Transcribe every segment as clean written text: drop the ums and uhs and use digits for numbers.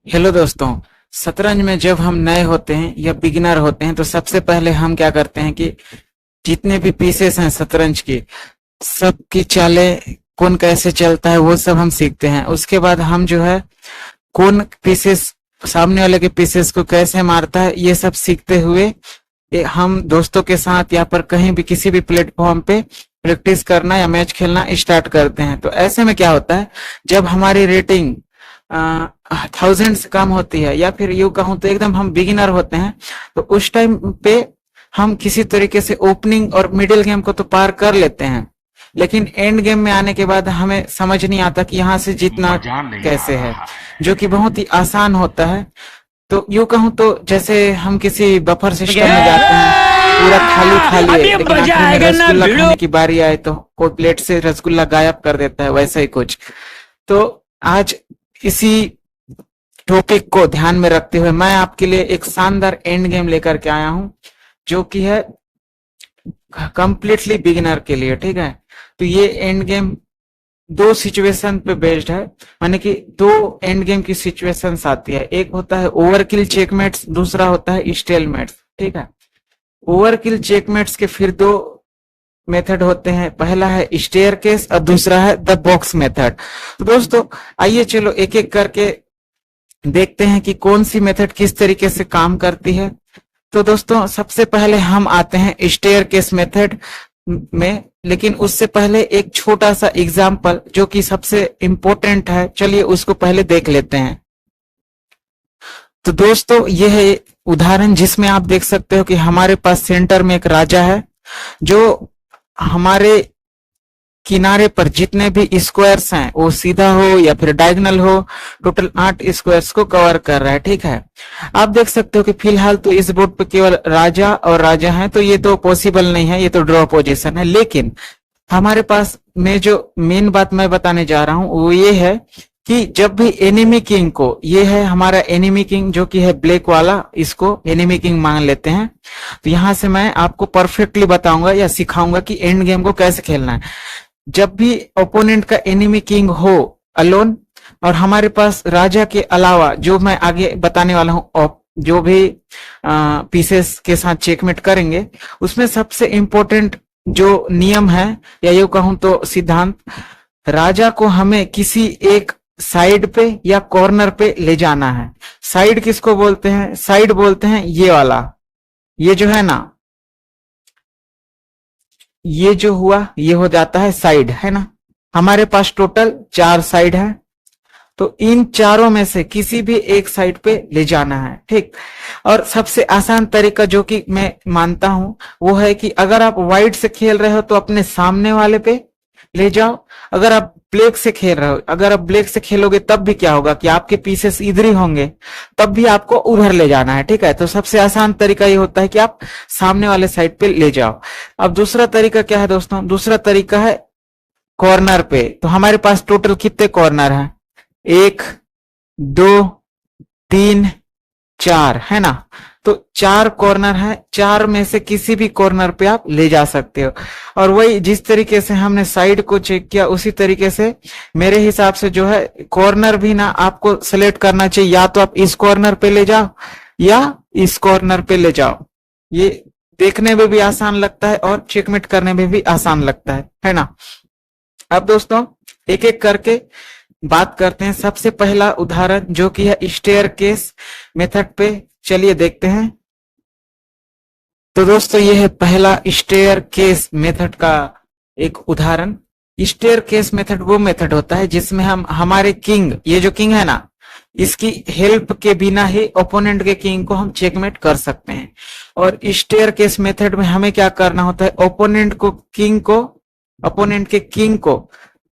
Hello दोस्तों। शतरंज में जब हम नए होते हैं या बिगिनर होते हैं तो सबसे पहले हम क्या करते हैं कि जितने भी पीसेस हैं शतरंज की सबकी चालें कौन कैसे चलता है वो सब हम सीखते हैं। उसके बाद हम जो है कौन पीसेस सामने वाले के पीसेस को कैसे मारता है ये सब सीखते हुए हम दोस्तों के साथ या पर कहीं भी किसी भी प्लेटफॉर्म पे प्रैक्टिस करना या मैच खेलना स्टार्ट करते हैं। तो ऐसे में क्या होता है, जब हमारी रेटिंग 1000 से कम होती है या फिर यूं कहूं तो एकदम हम बिगिनर होते हैं, तो उस टाइम पे हम किसी तरीके से ओपनिंग और मिडिल गेम को तो पार कर लेते हैं, लेकिन एंड गेम में आने के बाद हमें समझ नहीं आता कि यहाँ से जीतना मजा नहीं आ कैसे है, रहा है। जो कि बहुत ही आसान होता है। तो यूं कहूं तो जैसे हम किसी बफर सिस्टम में जाते हैं, पूरा खाली खाली है, अभी लेकिन मजा आखिर में आएगा ना रसगुल्ला भिड़ो। खाने की बारी आए तो कोई प्लेट से रसगुल्ला गायब कर देता है, वैसा ही कुछ। तो आज इसी टॉपिक को ध्यान में रखते हुए मैं आपके लिए एक शानदार एंड गेम लेकर के आया हूं, जो कि है कंप्लीटली बिगिनर के लिए। ठीक है, तो ये एंड गेम दो सिचुएशन पे बेस्ड है, माने कि दो एंड गेम की सिचुएशंस आती है। एक होता है ओवरकिल चेकमेट्स, दूसरा होता है स्टेलमेट्स। ठीक है, ओवरकिल चेकमेट्स के फिर दो मेथड होते हैं, पहला है स्टेयर केस और दूसरा है द बॉक्स मेथड। तो दोस्तों आइए चलो एक एक करके देखते हैं कि कौन सी मेथड किस तरीके से काम करती है। तो दोस्तों सबसे पहले हम आते हैं स्टेयर केस मेथड में, लेकिन उससे पहले एक छोटा सा एग्जाम्पल जो कि सबसे इंपॉर्टेंट है, चलिए उसको पहले देख लेते हैं। तो दोस्तों यह है उदाहरण जिसमें आप देख सकते हो कि हमारे पास सेंटर में एक राजा है जो हमारे किनारे पर जितने भी स्क्वायर्स हैं वो सीधा हो या फिर डायगोनल हो, टोटल 8 स्क्वायर्स को कवर कर रहा है। ठीक है, आप देख सकते हो कि फिलहाल तो इस बोर्ड पे केवल राजा और राजा हैं, तो ये तो पॉसिबल नहीं है, ये तो ड्रॉ पोजीशन है। लेकिन हमारे पास में जो मेन बात मैं बताने जा रहा हूं वो ये है कि जब भी एनिमी किंग को, ये है हमारा एनिमी किंग जो कि है ब्लैक वाला, इसको एनिमी किंग मान लेते हैं। तो यहां से मैं आपको परफेक्टली बताऊंगा या सिखाऊंगा कि एंड गेम को कैसे खेलना है। जब भी ओपोनेंट का एनिमी किंग हो अलोन, और हमारे पास राजा के अलावा जो मैं आगे बताने वाला हूं जो भी पीसेस के साथ चेकमेट करेंगे, उसमें सबसे इंपॉर्टेंट जो नियम है या यूं कहूं तो सिद्धांत, राजा को हमें किसी एक साइड पे या कॉर्नर पे ले जाना है। साइड किसको बोलते हैं? साइड बोलते हैं ये वाला, ये जो है ना, ये जो हुआ ये हो जाता है साइड, है ना। हमारे पास टोटल 4 साइड है, तो इन चारों में से किसी भी एक साइड पे ले जाना है। ठीक, और सबसे आसान तरीका जो कि मैं मानता हूं वो है कि अगर आप वाइड से खेल रहे हो तो अपने सामने वाले पे ले जाओ। अगर आप ब्लैक से खेल रहे हो, अगर आप ब्लैक से खेलोगे तब भी क्या होगा कि आपके पीसेस इधर ही होंगे, तब भी आपको उधर ले जाना है। ठीक है, तो सबसे आसान तरीका ये होता है कि आप सामने वाले साइड पे ले जाओ। अब दूसरा तरीका क्या है दोस्तों? दूसरा तरीका है कॉर्नर पे। तो हमारे पास टोटल कितने कॉर्नर हैं? 1 2 3 4, है ना। तो 4 कॉर्नर है, 4 में से किसी भी कॉर्नर पे आप ले जा सकते हो। और वही जिस तरीके से हमने साइड को चेक किया उसी तरीके से मेरे हिसाब से जो है कॉर्नर भी ना आपको सेलेक्ट करना चाहिए, या तो आप इस कॉर्नर पे ले जाओ या इस कॉर्नर पे ले जाओ। ये देखने में भी आसान लगता है और चेकमेट करने में भी आसान लगता है ना। अब दोस्तों एक एक करके बात करते हैं। सबसे पहला उदाहरण जो कि है स्टेयर केस मेथड पे, चलिए देखते हैं। तो दोस्तों ये है पहला स्टेयर केस मेथड का एक उदाहरण। स्टेयर केस मेथड वो मेथड होता है जिसमें हम हमारे किंग, ये जो किंग है ना, इसकी हेल्प के बिना ही ओपोनेंट के किंग को हम चेकमेट कर सकते हैं। और स्टेयर केस मेथड में हमें क्या करना होता है, ओपोनेंट के किंग को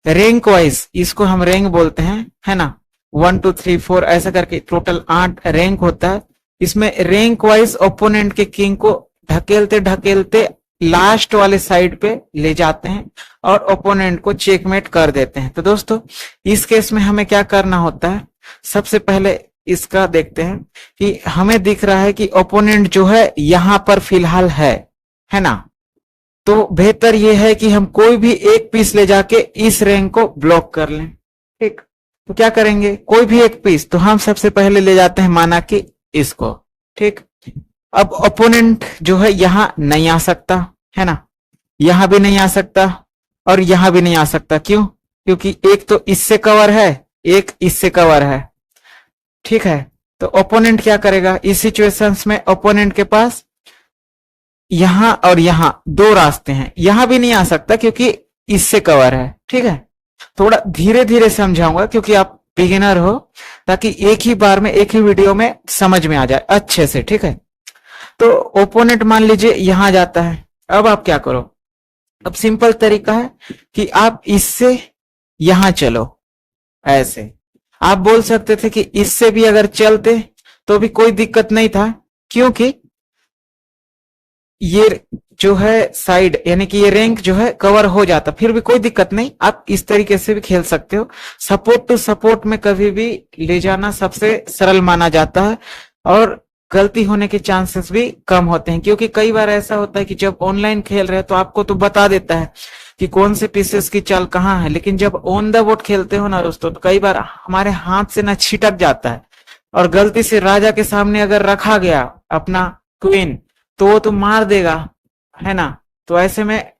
रैंक वाइज, इसको हम रैंक बोलते हैं, है ना। 1 2 3 4 ऐसा करके टोटल 8 रैंक होता है। इसमें रैंक वाइज ओपोनेंट के किंग को ढकेलते ढकेलते लास्ट वाले साइड पे ले जाते हैं और ओपोनेंट को चेकमेट कर देते हैं। तो दोस्तों इस केस में हमें क्या करना होता है, सबसे पहले इसका देखते हैं कि हमें दिख रहा है कि ओपोनेंट जो है यहां पर फिलहाल है ना। तो बेहतर यह है कि हम कोई भी एक पीस ले जाके इस रैंक को ब्लॉक कर लें। ठीक, तो क्या करेंगे, कोई भी एक पीस, तो हम सबसे पहले ले जाते हैं माना कि इसको, ठीक। अब ओपोनेंट जो है यहां नहीं आ सकता, है ना, यहां भी नहीं आ सकता और यहां भी नहीं आ सकता। क्यों? क्योंकि एक तो इससे कवर है, एक इससे कवर है, ठीक है। तो ओपोनेंट क्या करेगा इस सिचुएशंस में, ओपोनेंट के पास यहां और यहां दो रास्ते हैं, यहां भी नहीं आ सकता क्योंकि इससे कवर है, ठीक है। थोड़ा धीरे धीरे समझाऊंगा क्योंकि आप बिगिनर हो, ताकि एक ही बार में एक ही वीडियो में समझ में आ जाए अच्छे से, ठीक है। तो ओपोनेंट मान लीजिए यहां जाता है, अब आप क्या करो, अब सिंपल तरीका है कि आप इससे यहां चलो, ऐसे आप बोल सकते थे कि इससे भी अगर चलते तो भी कोई दिक्कत नहीं था, क्योंकि ये जो है साइड यानी कि ये रैंक जो है कवर हो जाता, फिर भी कोई दिक्कत नहीं, आप इस तरीके से भी खेल सकते हो। सपोर्ट टू सपोर्ट में कभी भी ले जाना सबसे सरल माना जाता है और गलती होने के चांसेस भी कम होते हैं, क्योंकि कई बार ऐसा होता है कि जब ऑनलाइन खेल रहे हैं तो आपको तो बता देता है कि कौन से पीसेस की चाल कहाँ है, लेकिन जब ऑन द बोर्ड खेलते हो ना दोस्तों, तो कई बार हमारे हाथ से ना छिटक जाता है और गलती से राजा के सामने अगर रखा गया अपना क्वीन तो वो तो मार देगा, है ना। तो ऐसे में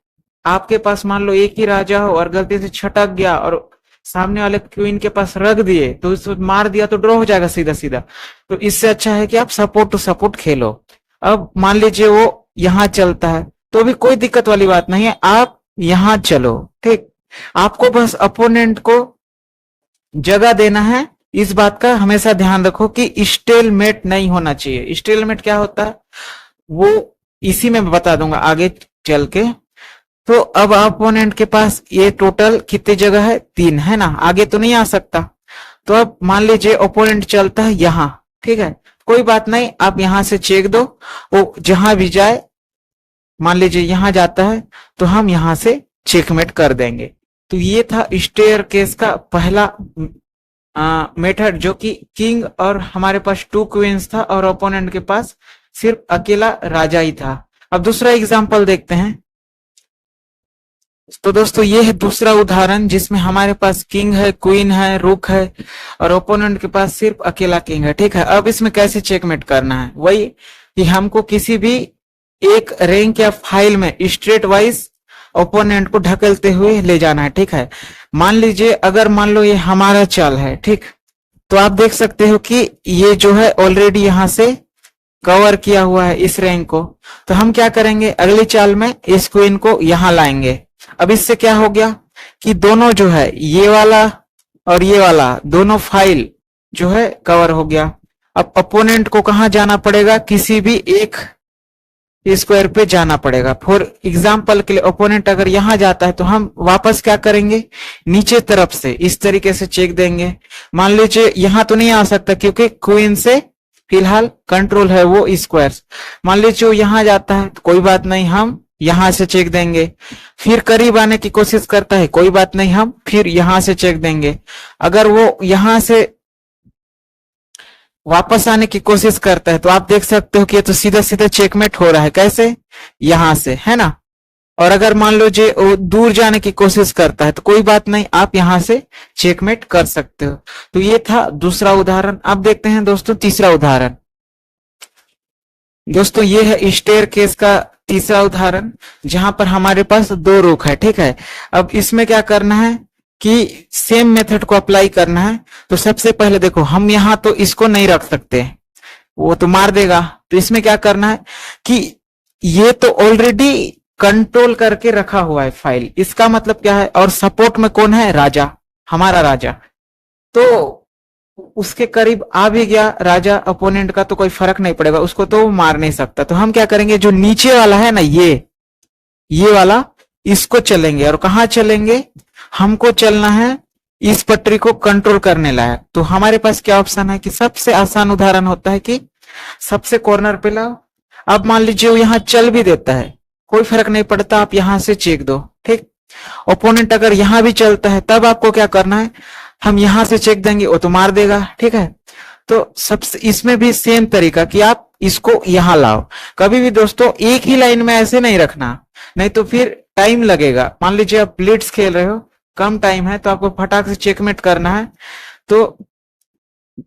आपके पास मान लो एक ही राजा हो और गलती से छटक गया और सामने वाले क्वीन के पास रख दिए तो उसको मार दिया तो ड्रॉ हो जाएगा सीधा सीधा। तो इससे अच्छा है कि आप सपोर्ट टू सपोर्ट खेलो। अब मान लीजिए वो यहां चलता है तो भी कोई दिक्कत वाली बात नहीं है, आप यहां चलो, ठीक। आपको बस अपोनेंट को जगह देना है, इस बात का हमेशा ध्यान रखो कि स्टेलमेट नहीं होना चाहिए। स्टेलमेट क्या होता है वो इसी में बता दूंगा आगे चल के। तो अब अपोनेंट के पास ये टोटल कितनी जगह है, 3, है ना, आगे तो नहीं आ सकता। तो अब मान लीजिए ओपोनेंट चलता है यहां, ठीक है, कोई बात नहीं, आप यहां से चेक दो, वो जहां भी जाए, मान लीजिए यहां जाता है तो हम यहां से चेकमेट कर देंगे। तो ये था स्टेयर केस का पहला मेथड, जो कि किंग और हमारे पास 2 क्वींस था और ओपोनेंट के पास सिर्फ अकेला राजा ही था। अब दूसरा एग्जांपल देखते हैं। तो दोस्तों ये है दूसरा उदाहरण जिसमें हमारे पास किंग है, क्वीन है, रुक है और ओपोनेंट के पास सिर्फ अकेला किंग है, ठीक है। अब इसमें कैसे चेकमेट करना है, वही कि हमको किसी भी एक रैंक या फाइल में स्ट्रेट वाइज ओपोनेंट को ढकेलते हुए ले जाना है, ठीक है। मान लीजिए अगर मान लो ये हमारा चाल है, ठीक, तो आप देख सकते हो कि ये जो है ऑलरेडी यहां से कवर किया हुआ है इस रैंक को। तो हम क्या करेंगे, अगली चाल में इस क्वीन को यहां लाएंगे। अब इससे क्या हो गया कि दोनों जो है ये वाला और ये वाला दोनों फाइल जो है कवर हो गया। अब अपोनेंट को कहां जाना पड़ेगा, किसी भी एक स्क्वायर पे जाना पड़ेगा। फॉर एग्जाम्पल के लिए ओपोनेंट अगर यहां जाता है तो हम वापस क्या करेंगे, नीचे तरफ से इस तरीके से चेक देंगे। मान लीजिए यहां तो नहीं आ सकता क्योंकि क्वीन से फिलहाल कंट्रोल है वो स्क्वायर्स। मान लीजिए वो यहां जाता है तो कोई बात नहीं, हम यहां से चेक देंगे। फिर करीब आने की कोशिश करता है, कोई बात नहीं, हम फिर यहां से चेक देंगे। अगर वो यहां से वापस आने की कोशिश करता है तो आप देख सकते हो कि ये तो सीधा सीधा चेकमेट हो रहा है, कैसे, यहां से, है ना। और अगर मान लो जो वो दूर जाने की कोशिश करता है तो कोई बात नहीं, आप यहां से चेकमेट कर सकते हो। तो ये था दूसरा उदाहरण। अब देखते हैं दोस्तों तीसरा उदाहरण। दोस्तों ये है स्टेयर केस का तीसरा उदाहरण जहां पर हमारे पास 2 रुक है, ठीक है। अब इसमें क्या करना है कि सेम मेथड को अप्लाई करना है। तो सबसे पहले देखो, हम यहां तो इसको नहीं रख सकते, वो तो मार देगा। तो इसमें क्या करना है कि ये तो ऑलरेडी कंट्रोल करके रखा हुआ है फाइल, इसका मतलब क्या है, और सपोर्ट में कौन है, राजा, हमारा राजा। तो उसके करीब आ भी गया राजा अपोनेंट का तो कोई फर्क नहीं पड़ेगा, उसको तो वो मार नहीं सकता। तो हम क्या करेंगे, जो नीचे वाला है ना, ये वाला, इसको चलेंगे। और कहां चलेंगे, हमको चलना है इस पटरी को कंट्रोल करने लायक। तो हमारे पास क्या ऑप्शन है कि सबसे आसान उदाहरण होता है कि सबसे कॉर्नर पे लाओ। अब मान लीजिए वो यहां चल भी देता है, कोई फर्क नहीं पड़ता, आप यहां से चेक दो, ठीक। ओपोनेंट अगर यहां भी चलता है तब आपको क्या करना है, हम यहां से चेक देंगे, वो तो मार देगा, ठीक है। तो सबसे इसमें भी सेम तरीका कि आप इसको यहां लाओ। कभी भी दोस्तों एक ही लाइन में ऐसे नहीं रखना, नहीं तो फिर टाइम लगेगा। मान लीजिए आप ब्लिट्स खेल रहे हो, कम टाइम है तो आपको फटाक से चेकमेट करना है, तो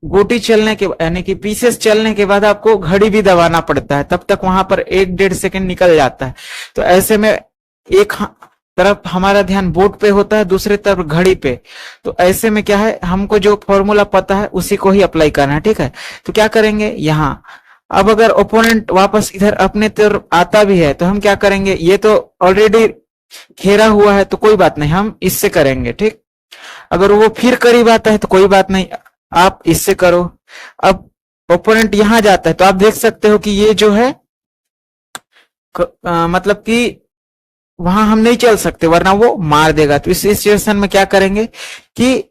गोटी चलने के यानी कि पीसेस चलने के बाद आपको घड़ी भी दबाना पड़ता है, तब तक वहां पर 1-1.5 सेकंड निकल जाता है। तो ऐसे में एक तरफ हमारा ध्यान बोर्ड पे होता है, दूसरी तरफ घड़ी पे। तो ऐसे में क्या है, हमको जो फॉर्मूला पता है उसी को ही अप्लाई करना है, ठीक है। तो क्या करेंगे यहाँ, अब अगर ओपोनेंट वापस इधर अपने तरफ आता भी है तो हम क्या करेंगे, ये तो ऑलरेडी घेरा हुआ है तो कोई बात नहीं, हम इससे करेंगे, ठीक। अगर वो फिर करीब आता है तो कोई बात नहीं, आप इससे करो। अब ओपोनेंट यहां जाता है तो आप देख सकते हो कि ये जो है मतलब कि वहां हम नहीं चल सकते वरना वो मार देगा। तो इस सिचुएशन में क्या करेंगे कि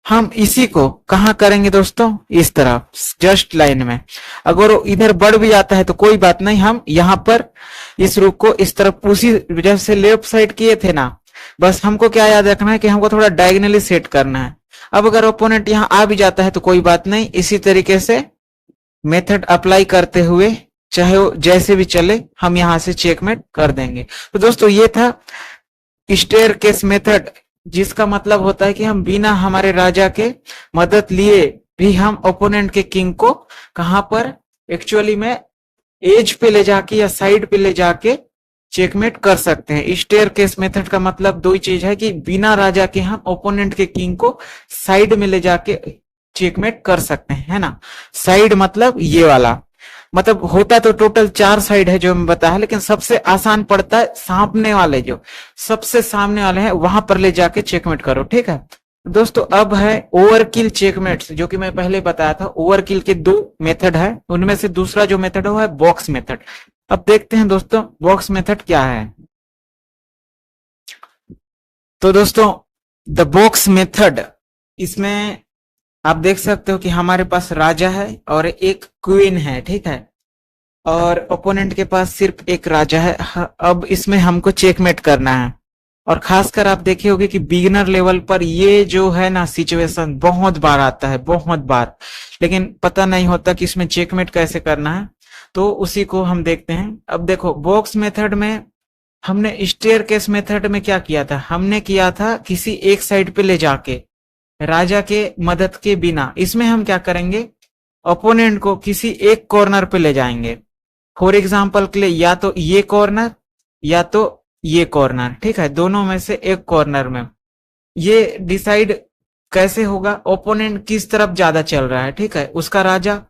हम इसी को कहां करेंगे दोस्तों, इस तरफ जस्ट लाइन में। अगर वो इधर बढ़ भी जाता है तो कोई बात नहीं, हम यहां पर इस रुख को इस तरफ उसी जैसे लेफ्ट साइड किए थे ना, बस हमको क्या याद रखना है कि हमको थोड़ा डायगनली सेट करना है। अब अगर ओपोनेंट यहां आ भी जाता है तो कोई बात नहीं, इसी तरीके से मेथड अप्लाई करते हुए चाहे वो जैसे भी चले हम यहां से चेकमेट कर देंगे। तो दोस्तों ये था स्टेयरकेस मेथड, जिसका मतलब होता है कि हम बिना हमारे राजा के मदद लिए भी हम ओपोनेंट के किंग को कहां पर एक्चुअली में एज पे ले जाके या साइड पे ले जाके चेकमेट कर सकते हैं। स्टेयरकेस मेथड का मतलब दो ही चीज है कि बिना राजा के हम ओपोनेंट के किंग को साइड में ले जाके चेकमेट कर सकते हैं, है ना। साइड मतलब ये वाला, मतलब होता तो टोटल 4 साइड है जो मैं बताया, लेकिन सबसे आसान पड़ता है सामने वाले, जो सबसे सामने वाले हैं वहां पर ले जाके चेकमेट करो, ठीक है। दोस्तों अब है ओवरकिल चेकमेट, जो कि मैं पहले बताया था। ओवरकिल के 2 मेथड है, उनमें से दूसरा जो मेथड है वो है बॉक्स मेथड। अब देखते हैं दोस्तों बॉक्स मेथड क्या है। तो दोस्तों द बॉक्स मेथड, इसमें आप देख सकते हो कि हमारे पास राजा है और एक क्वीन है, ठीक है, और ओपोनेंट के पास सिर्फ एक राजा है। अब इसमें हमको चेकमेट करना है, और खासकर आप देखे होंगे कि बिगिनर लेवल पर ये जो है ना सिचुएशन बहुत बार आता है, बहुत बार, लेकिन पता नहीं होता कि इसमें चेकमेट कैसे करना है। तो उसी को हम देखते हैं। अब देखो बॉक्स मेथड में हमने स्टेयरकेस मेथड में क्या किया था, हमने किया था किसी एक साइड पे ले जाके राजा के मदद के बिना। इसमें हम क्या करेंगे, ओपोनेंट को किसी एक कॉर्नर पे ले जाएंगे। फॉर एग्जांपल के लिए या तो ये कॉर्नर या तो ये कॉर्नर, ठीक है, दोनों में से एक कॉर्नर में। ये डिसाइड कैसे होगा, ओपोनेंट किस तरफ ज्यादा चल रहा है, ठीक है, उसका राजा।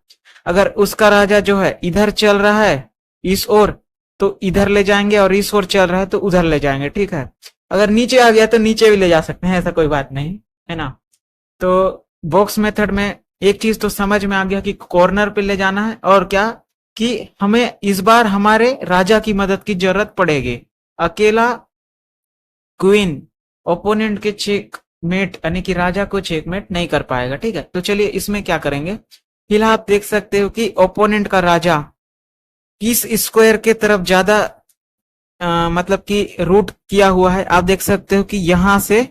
अगर उसका राजा जो है इधर चल रहा है इस ओर तो इधर ले जाएंगे, और इस ओर चल रहा है तो उधर ले जाएंगे, ठीक है। अगर नीचे आ गया तो नीचे भी ले जा सकते हैं, ऐसा कोई बात नहीं है ना। तो बॉक्स मेथड में एक चीज तो समझ में आ गया कि कॉर्नर पे ले जाना है, और क्या कि हमें इस बार हमारे राजा की मदद की जरूरत पड़ेगी। अकेला क्वीन ओपोनेंट के चेकमेट यानी कि राजा को चेकमेट नहीं कर पाएगा, ठीक है। तो चलिए इसमें क्या करेंगे, फिलहाल आप देख सकते हो कि ओपोनेंट का राजा किस स्क्वायर के तरफ ज्यादा मतलब कि रूट किया हुआ है। आप देख सकते हो कि यहां से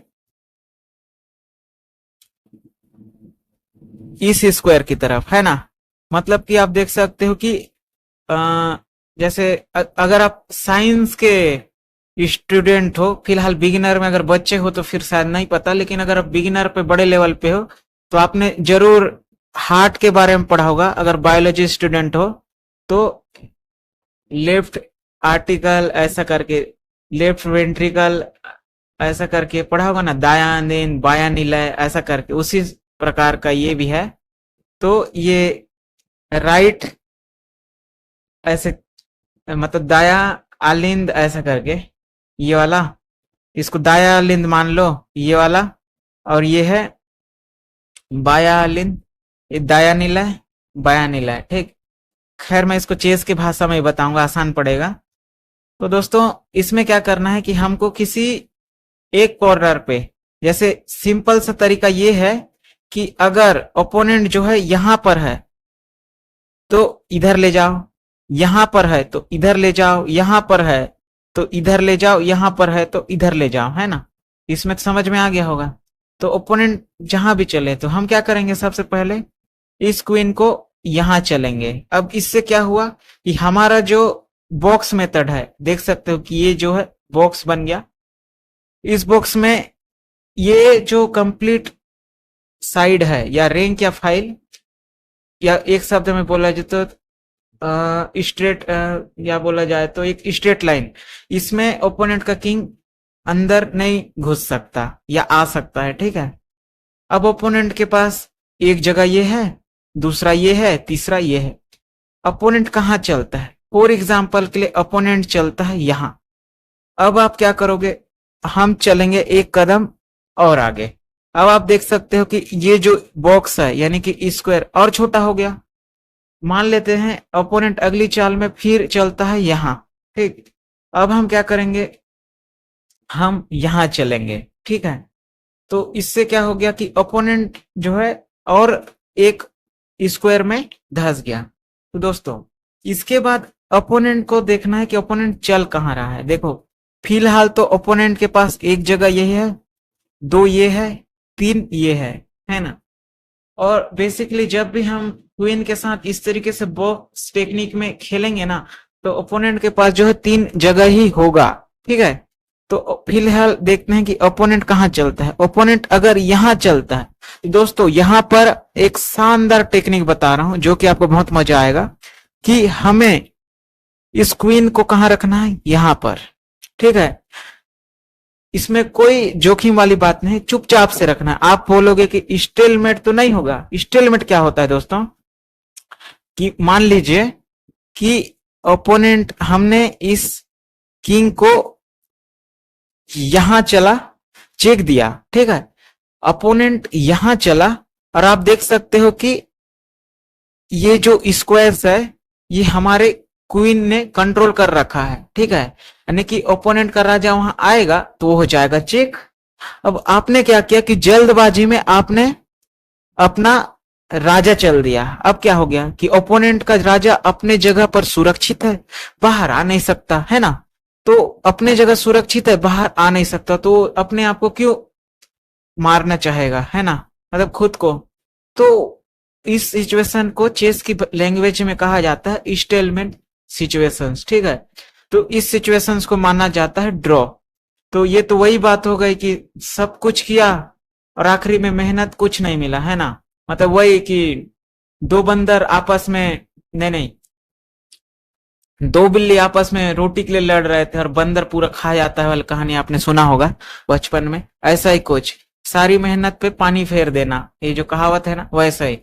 इस स्क्वायर की तरफ, है ना। मतलब कि आप देख सकते हो कि जैसे अगर आप साइंस के स्टूडेंट हो, फिलहाल बिगिनर में अगर बच्चे हो तो फिर शायद नहीं पता, लेकिन अगर आप बिगिनर पे बड़े लेवल पे हो तो आपने जरूर हार्ट के बारे में पढ़ा होगा। अगर बायोलॉजी स्टूडेंट हो तो लेफ्ट आर्टिकल ऐसा करके, लेफ्ट वेंट्रिकल ऐसा करके पढ़ा होगा ना, दायां नींद बायां निलय ऐसा करके, उसी प्रकार का ये भी है। तो ये राइट ऐसे मतलब दाया आलिंद ऐसा करके, ये वाला इसको दाया आलिंद मान लो, ये वाला, और ये है बाया आलिंद, ये दाया निलय बाया निलय, ठीक। खैर मैं इसको चेस की भाषा में बताऊंगा, आसान पड़ेगा। तो दोस्तों इसमें क्या करना है कि हमको किसी एक कॉर्नर पे, जैसे सिंपल सा तरीका ये है कि अगर ओपोनेंट जो है यहां पर है तो इधर ले जाओ, यहां पर है तो इधर ले जाओ, यहां पर है तो इधर ले जाओ, यहां पर है तो इधर ले जाओ, है ना। इसमें तो समझ में आ गया होगा। तो ओपोनेंट जहां भी चले तो हम क्या करेंगे, सबसे पहले इस क्वीन को यहां चलेंगे। अब इससे क्या हुआ कि हमारा जो बॉक्स मेथड है, देख सकते हो कि ये जो है बॉक्स बन गया। इस बॉक्स में ये जो कंप्लीट साइड है या रैंक या फाइल, या एक शब्द में बोला जाए तो स्ट्रेट, या बोला जाए तो एक स्ट्रेट लाइन, इसमें ओपोनेंट का किंग अंदर नहीं घुस सकता या आ सकता है। ठीक है, अब ओपोनेंट के पास एक जगह ये है, दूसरा ये है, तीसरा ये है। अपोनेंट कहाँ चलता है? फॉर एग्जाम्पल के लिए अपोनेंट चलता है यहां। अब आप क्या करोगे? हम चलेंगे एक कदम और आगे। अब आप देख सकते हो कि ये जो बॉक्स है यानी कि स्क्वायर और छोटा हो गया। मान लेते हैं अपोनेंट अगली चाल में फिर चलता है यहां। ठीक, अब हम क्या करेंगे? हम यहां चलेंगे। ठीक है, तो इससे क्या हो गया कि ओपोनेंट जो है और एक स्क्वायर में धंस गया। तो दोस्तों इसके बाद ओपोनेंट को देखना है कि ओपोनेंट चल कहां रहा है। देखो फिलहाल तो ओपोनेंट के पास एक जगह यही है, दो ये है, तीन ये है ना। और बेसिकली जब भी हम क्वीन के साथ इस तरीके से बॉक्स टेक्निक में खेलेंगे ना, तो ओपोनेंट के पास जो है तीन जगह ही होगा। ठीक है, तो फिलहाल देखते हैं कि ओपोनेंट कहां चलता है। ओपोनेंट अगर यहां चलता है, तो दोस्तों यहां पर एक शानदार टेक्निक बता रहा हूं जो कि आपको बहुत मजा आएगा कि हमें इस क्वीन को कहां रखना है, यहां पर। ठीक है, इसमें कोई जोखिम वाली बात नहीं, चुपचाप से रखना है। आप बोलोगे कि स्टेलमेट तो नहीं होगा। स्टेलमेट क्या होता है दोस्तों? कि मान लीजिए कि ओपोनेंट, हमने इस किंग को यहां चला, चेक दिया। ठीक है, अपोनेंट यहां चला और आप देख सकते हो कि ये जो स्क्वायर्स है ये हमारे क्वीन ने कंट्रोल कर रखा है। ठीक है, यानी कि ओपोनेंट का राजा वहां आएगा तो वो हो जाएगा चेक। अब आपने क्या किया कि जल्दबाजी में आपने अपना राजा चल दिया। अब क्या हो गया कि ओपोनेंट का राजा अपने जगह पर सुरक्षित है, बाहर आ नहीं सकता, है ना। तो अपने जगह सुरक्षित है, बाहर आ नहीं सकता, तो अपने आप को क्यों मारना चाहेगा, है ना, मतलब खुद को। तो इस सिचुएशन को चेस की लैंग्वेज में कहा जाता है स्टेलमेंट सिचुएशंस। ठीक है, तो इस सिचुएशंस को माना जाता है ड्रॉ। तो ये तो वही बात हो गई कि सब कुछ किया और आखिरी में मेहनत कुछ नहीं मिला, है ना। मतलब वही कि दो बंदर आपस में, नहीं, दो बिल्ली आपस में रोटी के लिए लड़ रहे थे और बंदर पूरा खा जाता है वाली कहानी आपने सुना होगा बचपन में। ऐसा ही कुछ, सारी मेहनत पे पानी फेर देना, ये जो कहावत है ना, वैसा ही।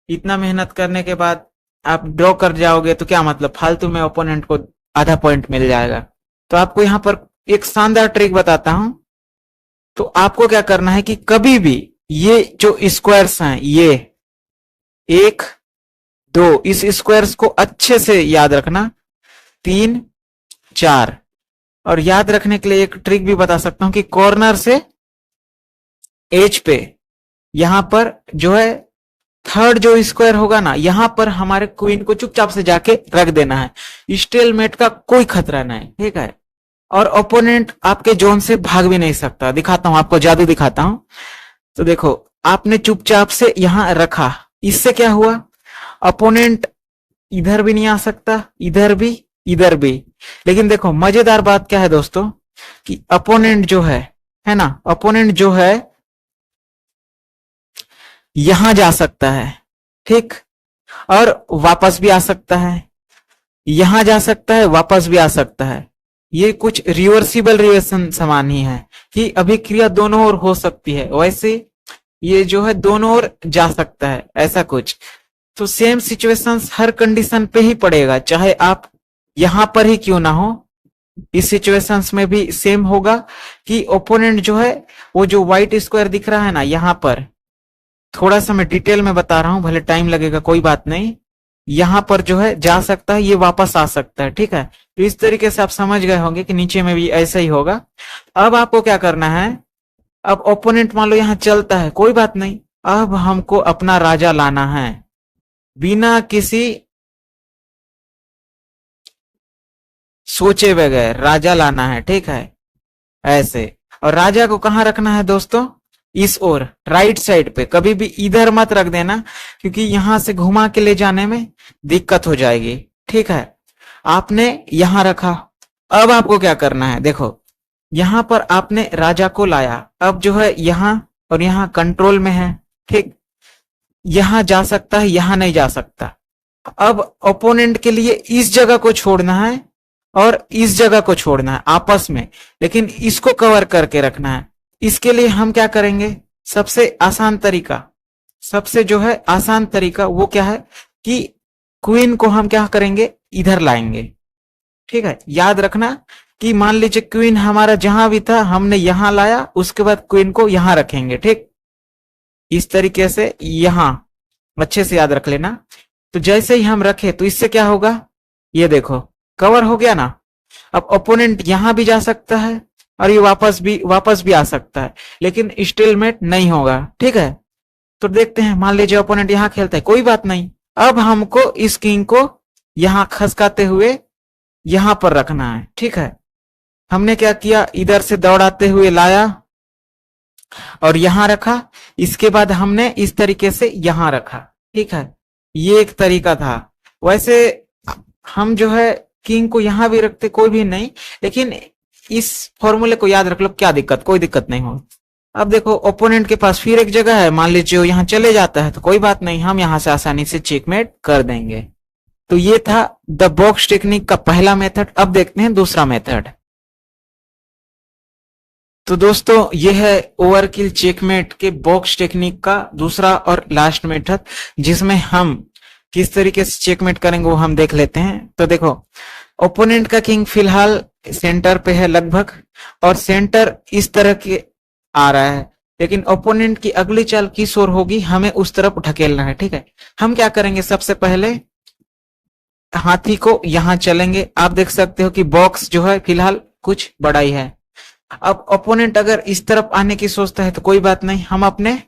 इतना मेहनत करने के बाद आप ड्रॉ कर जाओगे तो क्या मतलब, फालतू में ओपोनेंट को आधा पॉइंट मिल जाएगा। तो आपको यहाँ पर एक शानदार ट्रिक बताता हूं। तो आपको क्या करना है कि कभी भी ये जो स्क्वायर्स हैं, ये एक दो, इस स्क्वायर्स को अच्छे से याद रखना, तीन चार। और याद रखने के लिए एक ट्रिक भी बता सकता हूं कि कॉर्नर से एज पे यहां पर जो है थर्ड जो स्क्वायर होगा ना, यहां पर हमारे क्वीन को चुपचाप से जाके रख देना है। स्टेलमेट का कोई खतरा नहीं। ठीक है, और ओपोनेंट आपके जोन से भाग भी नहीं सकता। दिखाता हूं आपको, जादू दिखाता हूं। तो देखो आपने चुपचाप से यहां रखा, इससे क्या हुआ, अपोनेंट इधर भी नहीं आ सकता, इधर भी, इधर भी। लेकिन देखो मजेदार बात क्या है दोस्तों, कि अपोनेंट जो है ना, अपोनेंट जो है यहां जा सकता है। ठीक, और वापस भी आ सकता है, यहां जा सकता है, वापस भी आ सकता है। ये कुछ रिवर्सिबल रिलेशन समान ही है कि अभिक्रिया दोनों ओर हो सकती है, वैसे ये जो है दोनों ओर जा सकता है, ऐसा कुछ। तो सेम सिचुएशंस हर कंडीशन पे ही पड़ेगा, चाहे आप यहां पर ही क्यों ना हो। इस सिचुएशंस में भी सेम होगा कि ओपोनेंट जो है, वो जो व्हाइट स्क्वायर दिख रहा है ना यहां पर, थोड़ा सा मैं डिटेल में बता रहा हूं, भले टाइम लगेगा कोई बात नहीं। यहां पर जो है जा सकता है, ये वापस आ सकता है। ठीक है, तो इस तरीके से आप समझ गए होंगे कि नीचे में भी ऐसा ही होगा। अब आपको क्या करना है, अब ओपोनेंट मान लो यहां चलता है, कोई बात नहीं, अब हमको अपना राजा लाना है बिना किसी सोचे बगैर, राजा लाना है। ठीक है, ऐसे। और राजा को कहां रखना है दोस्तों, इस ओर राइट साइड पे, कभी भी इधर मत रख देना क्योंकि यहां से घुमा के ले जाने में दिक्कत हो जाएगी। ठीक है, आपने यहां रखा। अब आपको क्या करना है, देखो यहां पर आपने राजा को लाया, अब जो है यहां और यहां कंट्रोल में है। ठीक, यहां जा सकता है, यहां नहीं जा सकता। अब ओपोनेंट के लिए इस जगह को छोड़ना है और इस जगह को छोड़ना है आपस में, लेकिन इसको कवर करके रखना है। इसके लिए हम क्या करेंगे, सबसे आसान तरीका, सबसे जो है आसान तरीका वो क्या है कि क्वीन को हम क्या करेंगे, इधर लाएंगे। ठीक है, याद रखना कि मान लीजिए क्वीन हमारा जहां भी था हमने यहां लाया, उसके बाद क्वीन को यहां रखेंगे। ठीक, इस तरीके से यहां अच्छे से याद रख लेना। तो जैसे ही हम रखे तो इससे क्या होगा, ये देखो कवर हो गया ना। अब ओपोनेंट यहां भी जा सकता है और ये वापस भी आ सकता है, लेकिन स्टेलमेट नहीं होगा। ठीक है, तो देखते हैं, मान लीजिए ओपोनेंट यहां खेलता है, कोई बात नहीं। अब हमको इस किंग को यहां खसकाते हुए यहां पर रखना है। ठीक है, हमने क्या किया, इधर से दौड़ाते हुए लाया और यहां रखा, इसके बाद हमने इस तरीके से यहां रखा। ठीक है, ये एक तरीका था। वैसे हम जो है किंग को यहां भी रखते, कोई भी नहीं, लेकिन इस फॉर्मूले को याद रख लो, क्या दिक्कत, कोई दिक्कत नहीं हो। अब देखो ओपोनेंट के पास फिर एक जगह है, मान लीजिए वो यहां चले जाता है तो कोई बात नहीं, हम यहां से आसानी से चेकमेट कर देंगे। तो ये था द बॉक्स टेक्निक का पहला मेथड। अब देखते हैं दूसरा मेथड। तो दोस्तों ये है ओवरकिल चेकमेट के बॉक्स टेक्निक का दूसरा और लास्ट मेथड, जिसमें हम किस तरीके से चेकमेट करेंगे वो हम देख लेते हैं। तो देखो, ओपोनेंट का किंग फिलहाल सेंटर पे है लगभग, और सेंटर इस तरह के आ रहा है, लेकिन ओपोनेंट की अगली चाल किस ओर होगी, हमें उस तरफ ढकेलना है। ठीक है, हम क्या करेंगे, सबसे पहले हाथी को यहां चलेंगे। आप देख सकते हो कि बॉक्स जो है फिलहाल कुछ बड़ा ही है। अब ओपोनेंट अगर इस तरफ आने की सोचता है तो कोई बात नहीं, हम अपने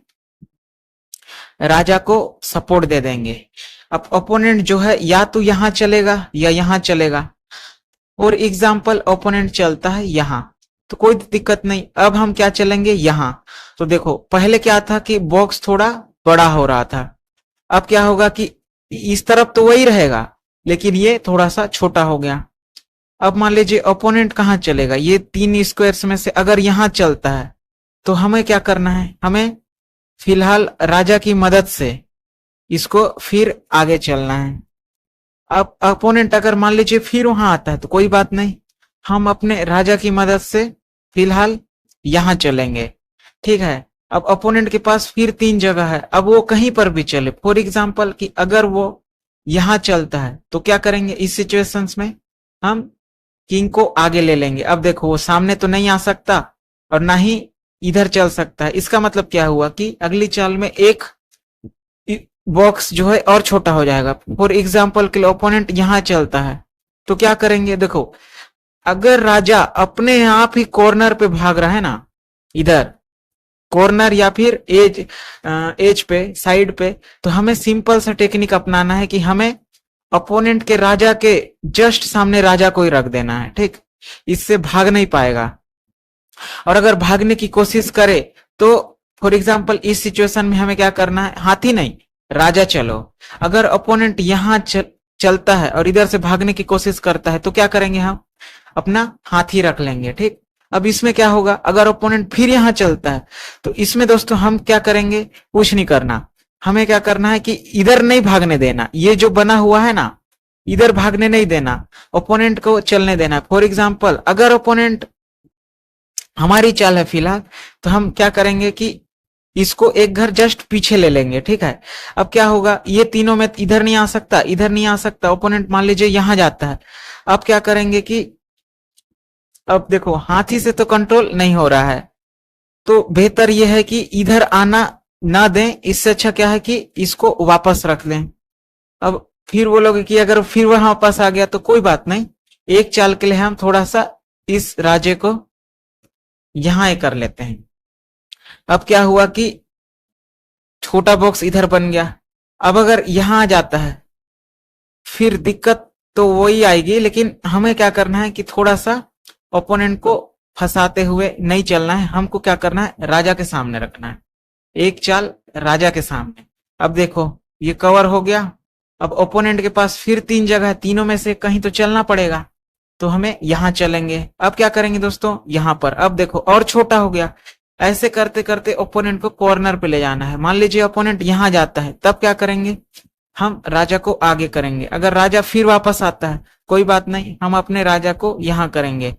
राजा को सपोर्ट दे देंगे। अब ओपोनेंट जो है या तो यहां चलेगा या यहां चलेगा। और एग्जाम्पल, ओपोनेंट चलता है यहां, तो कोई दिक्कत नहीं। अब हम क्या चलेंगे, यहां। तो देखो पहले क्या था कि बॉक्स थोड़ा बड़ा हो रहा था, अब क्या होगा कि इस तरफ तो वही रहेगा, लेकिन ये थोड़ा सा छोटा हो गया। अब मान लीजिए ओपोनेंट कहां चलेगा, ये 3 स्क्वायर्स में से अगर यहां चलता है तो हमें क्या करना है, हमें फिलहाल राजा की मदद से इसको फिर आगे चलना है। अब अपोनेंट अगर मान लीजिए फिर वहां आता है तो कोई बात नहीं, हम अपने राजा की मदद से फिलहाल यहां चलेंगे। ठीक है, अब अपोनेंट के पास फिर 3 जगह है, अब वो कहीं पर भी चले। फॉर एग्जाम्पल कि अगर वो यहां चलता है तो क्या करेंगे, इस सिचुएशंस में हम किंग को आगे ले लेंगे। अब देखो वो सामने तो नहीं आ सकता और ना ही इधर चल सकता है। इसका मतलब क्या हुआ कि अगली चाल में एक बॉक्स जो है और छोटा हो जाएगा। फॉर एग्जाम्पल के लिए ओपोनेंट यहां चलता है तो क्या करेंगे, देखो अगर राजा अपने आप ही कॉर्नर पे भाग रहा है ना, इधर कॉर्नर या फिर एज पे, साइड पे, तो हमें सिंपल सा टेक्निक अपनाना है कि हमें अपोनेंट के राजा के जस्ट सामने राजा को ही रख देना है। ठीक, इससे भाग नहीं पाएगा। और अगर भागने की कोशिश करे तो फॉर एग्जाम्पल इस सिचुएशन में हमें क्या करना है, हाथी नहीं राजा चलो। अगर अपोनेंट यहां चलता है और इधर से भागने की कोशिश करता है तो क्या करेंगे, हम अपना हाथी रख लेंगे। ठीक, अब इसमें क्या होगा, अगर ओपोनेंट फिर यहां चलता है तो इसमें दोस्तों हम क्या करेंगे, कुछ नहीं करना, हमें क्या करना है कि इधर नहीं भागने देना, ये जो बना हुआ है ना इधर भागने नहीं देना, ओपोनेंट को चलने देना। फॉर एग्जाम्पल अगर ओपोनेंट हमारी चाल है फिलहाल, तो हम क्या करेंगे कि इसको एक घर जस्ट पीछे ले लेंगे। ठीक है, अब क्या होगा, ये तीनों में इधर नहीं आ सकता, इधर नहीं आ सकता, ओपोनेंट मान लीजिए यहां जाता है। अब क्या करेंगे कि अब देखो हाथी से तो कंट्रोल नहीं हो रहा है, तो बेहतर यह है कि इधर आना ना दें, इससे अच्छा क्या है कि इसको वापस रख लें। अब फिर बोलोगे कि अगर फिर वहां वापस आ गया तो कोई बात नहीं, एक चाल के लिए हम थोड़ा सा इस राजे को यहां ही कर लेते हैं। अब क्या हुआ कि छोटा बॉक्स इधर बन गया। अब अगर यहां आ जाता है फिर दिक्कत तो वही आएगी, लेकिन हमें क्या करना है कि थोड़ा सा ओपोनेंट को फंसाते हुए नहीं चलना है, हमको क्या करना है, राजा के सामने रखना है, एक चाल राजा के सामने। अब देखो ये कवर हो गया। अब ओपोनेंट के पास फिर 3 जगह है, तीनों में से कहीं तो चलना पड़ेगा, तो हमें यहां चलेंगे। अब क्या करेंगे दोस्तों, यहां पर, अब देखो और छोटा हो गया, ऐसे करते करते ओपोनेंट को कॉर्नर पे ले जाना है। मान लीजिए ओपोनेंट यहां जाता है, तब क्या करेंगे, हम राजा को आगे करेंगे। अगर राजा फिर वापस आता है, कोई बात नहीं, हम अपने राजा को यहां करेंगे।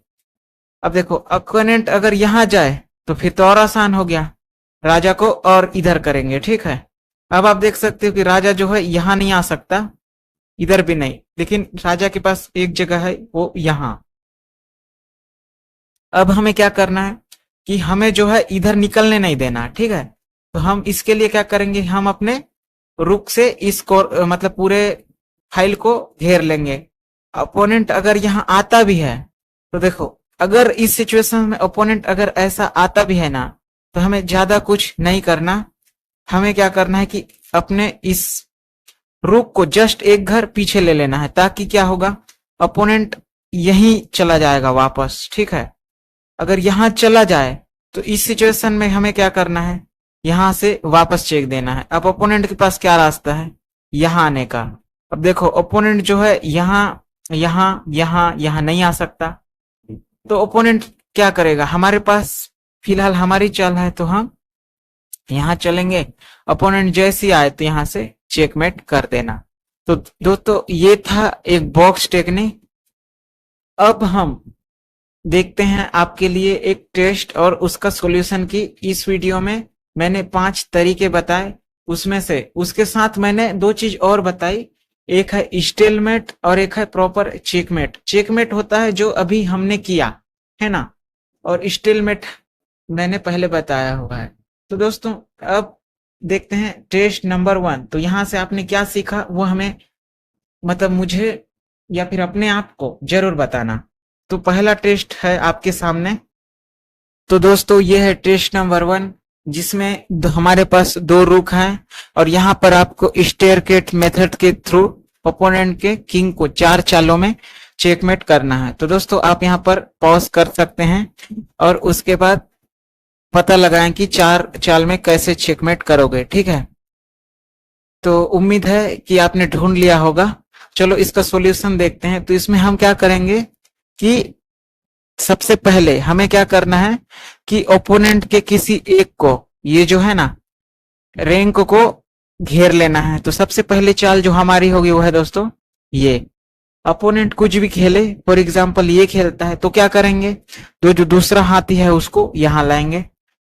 अब देखो ओपोनेंट अगर यहां जाए तो फिर तो और आसान हो गया, राजा को और इधर करेंगे, ठीक है। अब आप देख सकते हो कि राजा जो है यहां नहीं आ सकता, इधर भी नहीं, लेकिन राजा के पास एक जगह है, वो यहां। अब हमें क्या करना है कि हमें जो है इधर निकलने नहीं देना, ठीक है। तो हम इसके लिए क्या करेंगे, हम अपने रुक से इसको मतलब पूरे फाइल को घेर लेंगे। अपोनेंट अगर यहाँ आता भी है तो देखो, अगर इस सिचुएशन में अपोनेंट अगर ऐसा आता भी है ना, तो हमें ज्यादा कुछ नहीं करना। हमें क्या करना है कि अपने इस रुक को जस्ट एक घर पीछे ले लेना है, ताकि क्या होगा, अपोनेंट यहीं चला जाएगा वापस, ठीक है। अगर यहां चला जाए तो इस सिचुएशन में हमें क्या करना है, यहां से वापस चेक देना है। अब ओपोनेंट के पास क्या रास्ता है, यहां आने का। अब देखो ओपोनेंट जो है यहां यहां यहां यहां नहीं आ सकता, तो ओपोनेंट क्या करेगा, हमारे पास फिलहाल हमारी चाल है तो हम यहां चलेंगे। ओपोनेंट जैसे आए तो यहां से चेकमेट कर देना। तो दोस्तों ये था एक बॉक्स टेक्निक। अब हम देखते हैं आपके लिए एक टेस्ट और उसका सॉल्यूशन की। इस वीडियो में मैंने 5 तरीके बताए, उसमें से उसके साथ मैंने 2 चीज और बताई, एक है स्टेलमेट और एक है प्रॉपर चेकमेट। चेकमेट होता है जो अभी हमने किया है ना, और स्टेलमेट मैंने पहले बताया हुआ है। तो दोस्तों अब देखते हैं टेस्ट नंबर 1। तो यहां से आपने क्या सीखा वो हमें मतलब मुझे या फिर अपने आप को जरूर बताना। तो पहला टेस्ट है आपके सामने। तो दोस्तों ये है टेस्ट नंबर 1, जिसमें हमारे पास 2 रुक हैं और यहाँ पर आपको स्टेयरकेट मेथड के थ्रू ओपोनेंट के किंग को 4 चालों में चेकमेट करना है। तो दोस्तों आप यहाँ पर पॉज कर सकते हैं और उसके बाद पता लगाएं कि 4 चाल में कैसे चेकमेट करोगे, ठीक है। तो उम्मीद है कि आपने ढूंढ लिया होगा। चलो इसका सॉल्यूशन देखते हैं। तो इसमें हम क्या करेंगे कि सबसे पहले हमें क्या करना है कि ओपोनेंट के किसी एक को, ये जो है ना रैंक को घेर लेना है। तो सबसे पहले चाल जो हमारी होगी वो है दोस्तों ये। अपोनेंट कुछ भी खेले, फॉर एग्जांपल ये खेलता है, तो क्या करेंगे, तो जो दूसरा हाथी है उसको यहां लाएंगे।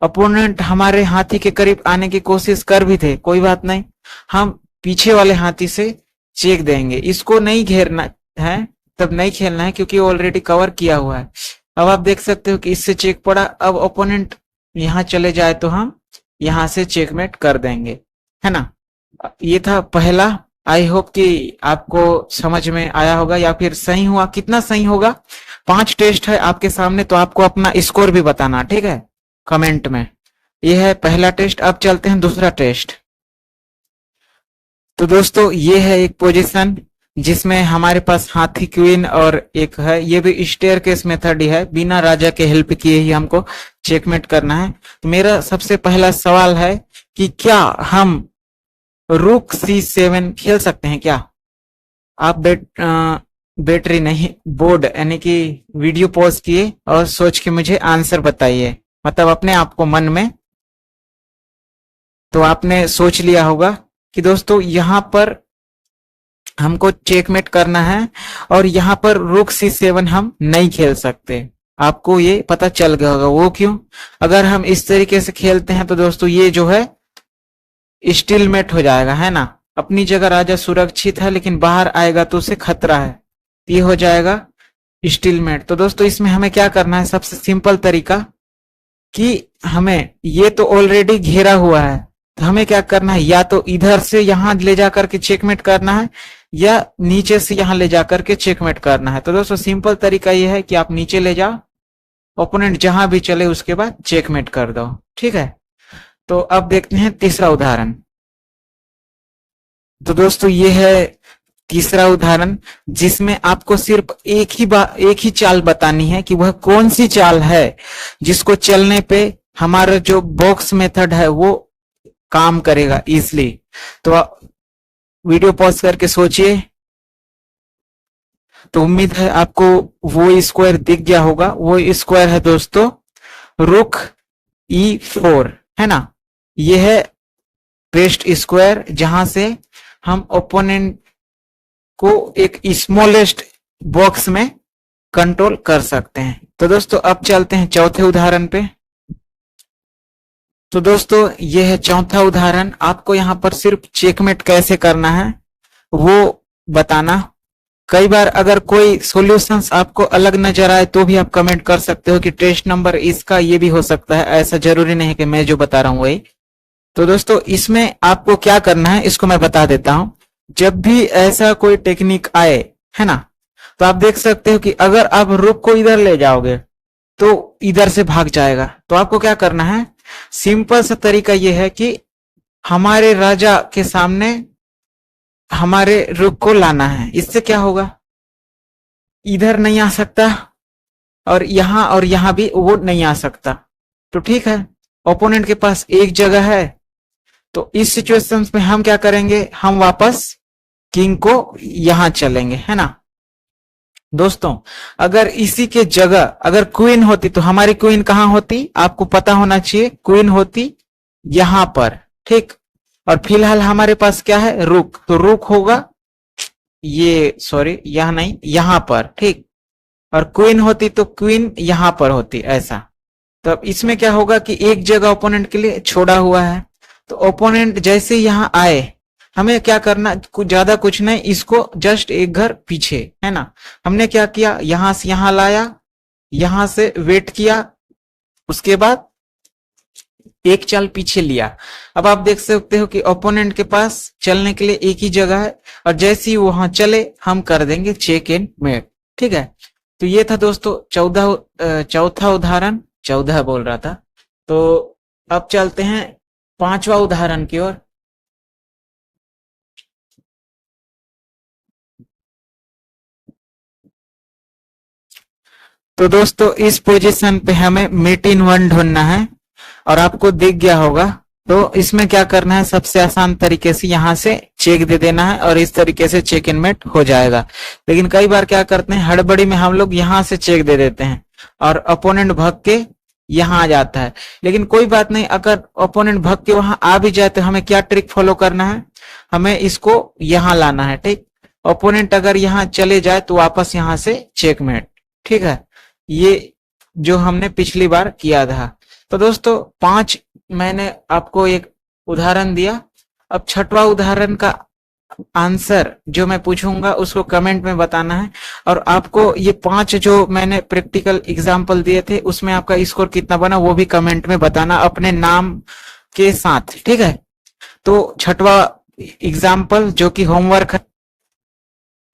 अपोनेंट हमारे हाथी के करीब आने की कोशिश कर भी थे, कोई बात नहीं, हम पीछे वाले हाथी से चेक देंगे। इसको नहीं घेरना है, तब नहीं खेलना है क्योंकि ऑलरेडी कवर किया हुआ है। अब आप देख सकते हो कि इससे चेक पड़ा। अब ओपोनेंट यहां चले जाए तो हम यहां से चेकमेट कर देंगे, है ना। ये था पहला। आई होप कि आपको समझ में आया होगा या फिर सही हुआ। कितना सही होगा, 5 टेस्ट है आपके सामने, तो आपको अपना स्कोर भी बताना, ठीक है, कमेंट में। ये है पहला टेस्ट। अब चलते हैं दूसरा टेस्ट। तो दोस्तों ये है एक पोजीशन जिसमें हमारे पास हाथी क्वीन और एक है, ये भी स्टेयरकेस मेथड ही है, बिना राजा के हेल्प किए ही हमको चेकमेट करना है। तो मेरा सबसे पहला सवाल है कि क्या हम रुक C7 खेल सकते हैं क्या? आप बैटरी नहीं, बोर्ड यानी कि वीडियो पॉज किए और सोच के मुझे आंसर बताइए, मतलब अपने आप को मन में। तो आपने सोच लिया होगा कि दोस्तों यहां पर हमको चेकमेट करना है और यहाँ पर रुक C7 हम नहीं खेल सकते। आपको ये पता चल गया होगा, वो क्यों? अगर हम इस तरीके से खेलते हैं तो दोस्तों ये जो है स्टीलमेट हो जाएगा, है ना। अपनी जगह राजा सुरक्षित है, लेकिन बाहर आएगा तो उसे खतरा है, ये हो जाएगा स्टीलमेट। तो दोस्तों इसमें हमें क्या करना है, सबसे सिंपल तरीका कि हमें ये तो ऑलरेडी घेरा हुआ है, तो हमें क्या करना है, या तो इधर से यहां ले जाकर के चेकमेट करना है या नीचे से यहां ले जाकर के चेकमेट करना है। तो दोस्तों सिंपल तरीका ये है कि आप नीचे ले जाओ, ओपोनेंट जहां भी चले उसके बाद चेकमेट कर दो, ठीक है। तो अब देखते हैं तीसरा उदाहरण। तो दोस्तों ये है तीसरा उदाहरण, जिसमें आपको सिर्फ एक ही चाल बतानी है कि वह कौन सी चाल है जिसको चलने पे हमारा जो बॉक्स मेथड है वो काम करेगा इजली। तो वीडियो पॉज करके सोचिए। तो उम्मीद है आपको वो स्क्वायर दिख गया होगा। वो स्क्वायर है दोस्तों रुक E4 है ना, ये है बेस्ट स्क्वायर जहां से हम ओपोनेंट को एक स्मॉलेस्ट बॉक्स में कंट्रोल कर सकते हैं। तो दोस्तों अब चलते हैं चौथे उदाहरण पे। तो दोस्तों ये है चौथा उदाहरण। आपको यहाँ पर सिर्फ चेकमेट कैसे करना है वो बताना। कई बार अगर कोई सॉल्यूशंस आपको अलग नजर आए तो भी आप कमेंट कर सकते हो कि टेस्ट नंबर इसका ये भी हो सकता है, ऐसा जरूरी नहीं है कि मैं जो बता रहा हूं वही। तो दोस्तों इसमें आपको क्या करना है इसको मैं बता देता हूं। जब भी ऐसा कोई टेक्निक आए है ना, तो आप देख सकते हो कि अगर आप रुक को इधर ले जाओगे तो इधर से भाग जाएगा। तो आपको क्या करना है, सिंपल सा तरीका यह है कि हमारे राजा के सामने हमारे रुक को लाना है। इससे क्या होगा, इधर नहीं आ सकता और यहां भी वो नहीं आ सकता। तो ठीक है, ओपोनेंट के पास एक जगह है। तो इस सिचुएशन में हम क्या करेंगे, हम वापस किंग को यहां चलेंगे, है ना। दोस्तों अगर इसी के जगह अगर क्वीन होती तो हमारी क्वीन कहां होती, आपको पता होना चाहिए। क्वीन होती यहां पर, ठीक। और फिलहाल हमारे पास क्या है, रुक। तो रुक होगा ये, सॉरी यहां नहीं, यहां पर, ठीक। और क्वीन होती तो क्वीन यहां पर होती, ऐसा। तो अब इसमें क्या होगा कि एक जगह ओपोनेंट के लिए छोड़ा हुआ है। तो ओपोनेंट जैसे यहां आए, हमें क्या करना, कुछ ज्यादा कुछ नहीं, इसको जस्ट एक घर पीछे, है ना। हमने क्या किया, यहां से यहां लाया, यहां से वेट किया, उसके बाद एक चाल पीछे लिया। अब आप देख सकते हो कि ओपोनेंट के पास चलने के लिए एक ही जगह है और जैसे ही वहां चले हम कर देंगे चेक एंड मेट, ठीक है। तो ये था दोस्तों चौथा उदाहरण, 14 बोल रहा था। तो अब चलते हैं पांचवा उदाहरण की ओर। तो दोस्तों इस पोजीशन पे हमें मेट इन वन ढूंढना है और आपको दिख गया होगा। तो इसमें क्या करना है, सबसे आसान तरीके से यहां से चेक दे देना है और इस तरीके से चेक इन मेट हो जाएगा। लेकिन कई बार क्या करते हैं, हड़बड़ी में हम लोग यहां से चेक दे देते हैं और अपोनेंट भाग के यहां आ जाता है। लेकिन कोई बात नहीं, अगर ओपोनेंट भाग के वहां आ भी जाए तो हमें क्या ट्रिक फॉलो करना है, हमें इसको यहां लाना है, ठीक। ओपोनेंट अगर यहां चले जाए तो वापस यहां से चेकमेट, ठीक है। ये जो हमने पिछली बार किया था। तो दोस्तों 5 मैंने आपको एक उदाहरण दिया। अब छठवां उदाहरण का आंसर जो मैं पूछूंगा उसको कमेंट में बताना है। और आपको ये 5 जो मैंने प्रैक्टिकल एग्जाम्पल दिए थे उसमें आपका स्कोर कितना बना वो भी कमेंट में बताना अपने नाम के साथ, ठीक है। तो छठवां एग्जाम्पल जो कि होमवर्क है।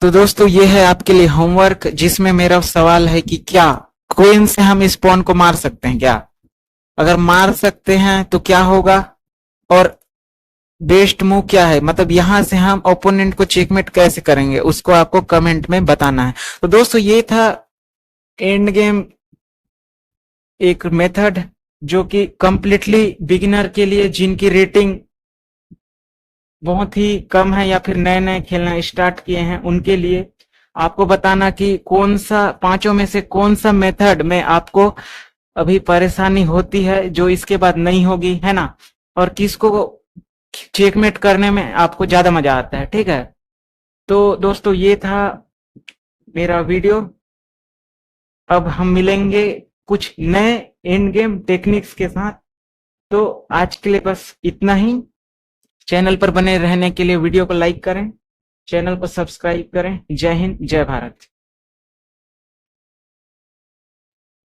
तो दोस्तों ये है आपके लिए होमवर्क, जिसमें मेरा सवाल है कि क्या क्वीन से हम इस पॉन को मार सकते हैं क्या। अगर मार सकते हैं तो क्या होगा और बेस्ट मूव क्या है, मतलब यहां से हम ओपोनेंट को चेकमेट कैसे करेंगे उसको आपको कमेंट में बताना है। तो दोस्तों ये था एंड गेम एक मेथड जो कि कंप्लीटली बिगिनर के लिए, जिनकी रेटिंग बहुत ही कम है या फिर नए नए खेलना स्टार्ट किए हैं उनके लिए। आपको बताना कि कौन सा पांचों में से कौन सा मेथड में आपको अभी परेशानी होती है जो इसके बाद नहीं होगी, है ना। और किसको चेकमेट करने में आपको ज्यादा मजा आता है, ठीक है। तो दोस्तों ये था मेरा वीडियो। अब हम मिलेंगे कुछ नए एंड गेम टेक्निक्स के साथ। तो आज के लिए बस इतना ही। चैनल पर बने रहने के लिए वीडियो को लाइक करें, चैनल को सब्सक्राइब करें। जय हिंद, जय भारत।